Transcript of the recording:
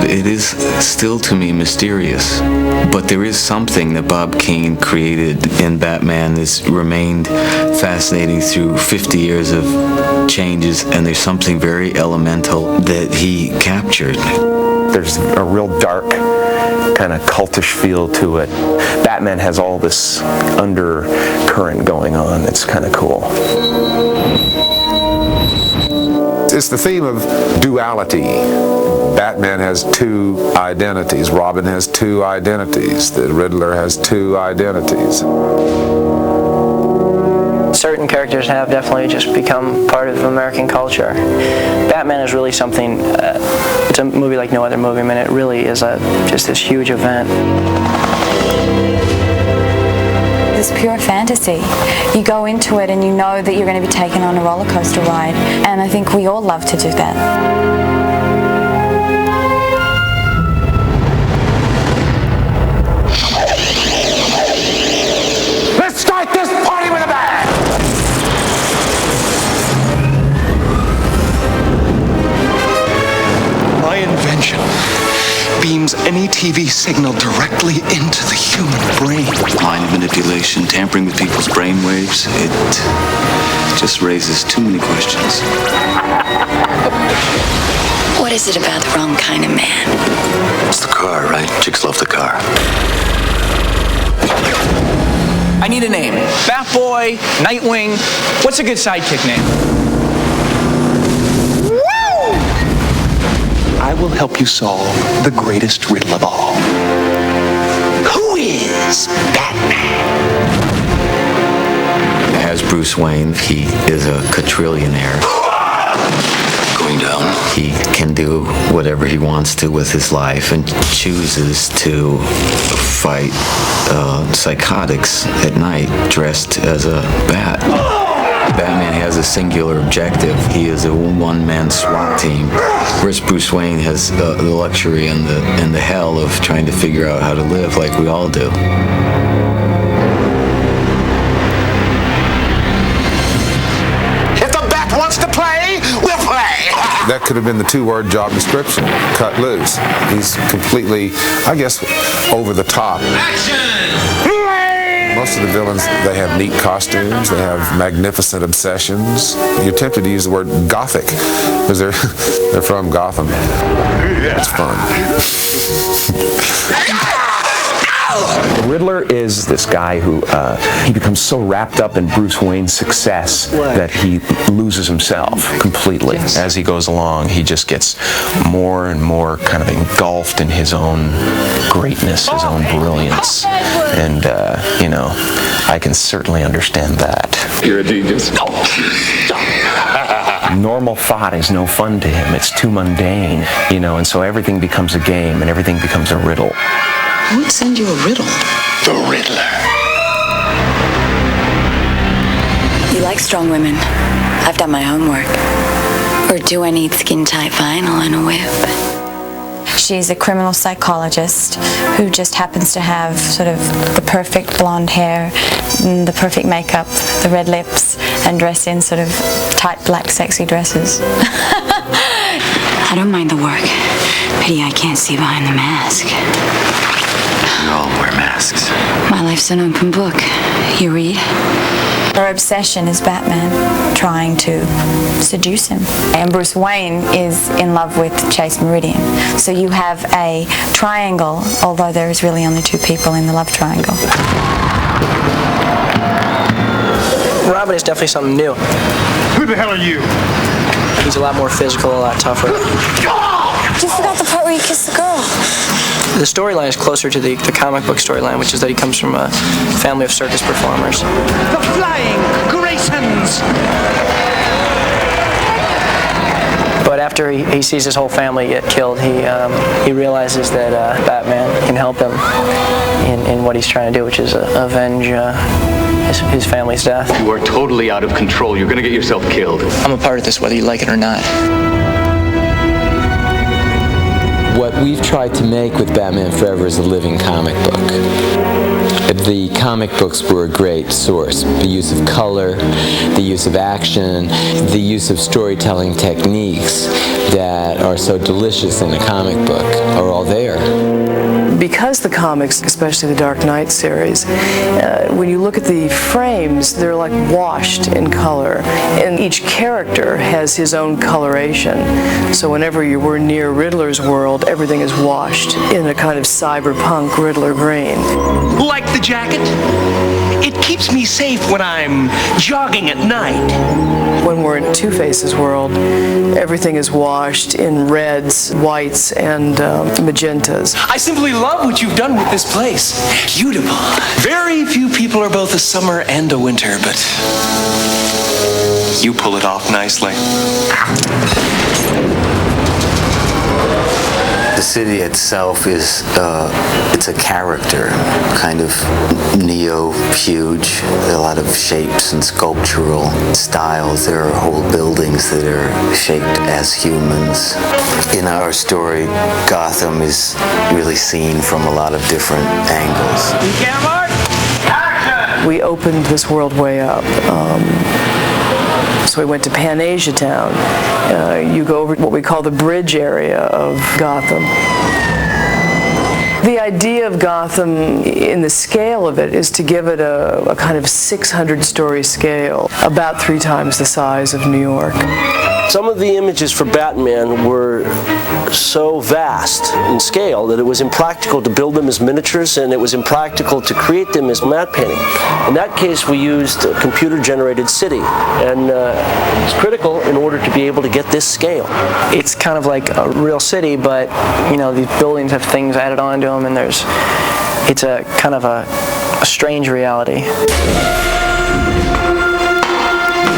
It is still to me mysterious, but there is something that Bob Kane created in Batman that's remained fascinating through 50 years of changes, and there's something very elemental that he captured. There's a real dark, kind of cultish feel to it. Batman has all this undercurrent going on that's kind of cool. It's the theme of duality. Batman has two identities. Robin has two identities. The Riddler has two identities. Certain characters have definitely just become part of American culture. Batman is really something, it's a movie like no other movie. I mean, it really is just this huge event. It's pure fantasy. You go into it and you know that you're going to be taken on a roller coaster ride, and I think we all love to do that. Let's start this party with a bang! My invention beams any TV signal directly into the human brain. Mind manipulation, tampering with people's brain waves, it just raises too many questions. What is it about the wrong kind of man? It's the car, right? Chicks love the car. I need a name. Batboy, Nightwing. What's a good sidekick name? I will help you solve the greatest riddle of all. Who is Batman? As Bruce Wayne, he is a quadrillionaire. Going down. He can do whatever he wants to with his life and chooses to fight psychotics at night dressed as a bat. Batman has a singular objective. He is a one-man SWAT team, whereas Bruce Wayne has the luxury and the hell of trying to figure out how to live like we all do. If the Bat wants to play, we'll play! That could have been the two-word job description. Cut loose. He's completely, I guess, over the top. Action! Most of the villains, they have neat costumes, they have magnificent obsessions. You're tempted to use the word gothic, because they're from Gotham. It's fun. The Riddler is this guy who he becomes so wrapped up in Bruce Wayne's success that he loses himself completely. As he goes along, he just gets more and more kind of engulfed in his own greatness, his own brilliance. And, you know, I can certainly understand that. You're a genius. Normal thought is no fun to him. It's too mundane, you know, and so everything becomes a game and everything becomes a riddle. I would send you a riddle. The Riddler. You like strong women. I've done my homework. Or do I need skin-tight vinyl and a whip? She's a criminal psychologist who just happens to have sort of the perfect blonde hair, the perfect makeup, the red lips, and dress in sort of tight black sexy dresses. I don't mind the work. Pity I can't see behind the mask. We all wear masks. My life's an open book. You read? Her obsession is Batman trying to seduce him. And Bruce Wayne is in love with Chase Meridian. So you have a triangle, although there is really only two people in the love triangle. Robin is definitely something new. Who the hell are you? He's a lot more physical, a lot tougher. You forgot the part where you kissed the girl. The storyline is closer to the comic book storyline, which is that he comes from a family of circus performers. The Flying Graysons! But after he sees his whole family get killed, he realizes that Batman can help him in what he's trying to do, which is avenge his family's death. You are totally out of control. You're going to get yourself killed. I'm a part of this, whether you like it or not. What we've tried to make with Batman Forever is a living comic book. The comic books were a great source. The use of color, the use of action, the use of storytelling techniques that are so delicious in a comic book are all there. Because the comics, especially the Dark Knight series, when you look at the frames, they're like washed in color, and each character has his own coloration. So whenever you were near Riddler's world, everything is washed in a kind of cyberpunk Riddler green. Like the jacket? It keeps me safe when I'm jogging at night. When we're in Two-Face's world, everything is washed in reds, whites, and magentas. I simply love what you've done with this place. Beautiful. Very few people are both a summer and a winter, but you pull it off nicely. The city itself is, it's a character, kind of neo-huge, a lot of shapes and sculptural styles. There are whole buildings that are shaped as humans. In our story, Gotham is really seen from a lot of different angles. We opened this world way up. So we went to Pan-Asia Town. You go over what we call the bridge area of Gotham. The idea of Gotham, in the scale of it, is to give it a kind of 600-story scale, about 3 times the size of New York. Some of the images for Batman were so vast in scale that it was impractical to build them as miniatures, and it was impractical to create them as matte painting. In that case, we used a computer-generated city, and it's critical in order to be able to get this scale. It's kind of like a real city, but you know, these buildings have things added onto them, and it's a kind of a strange reality.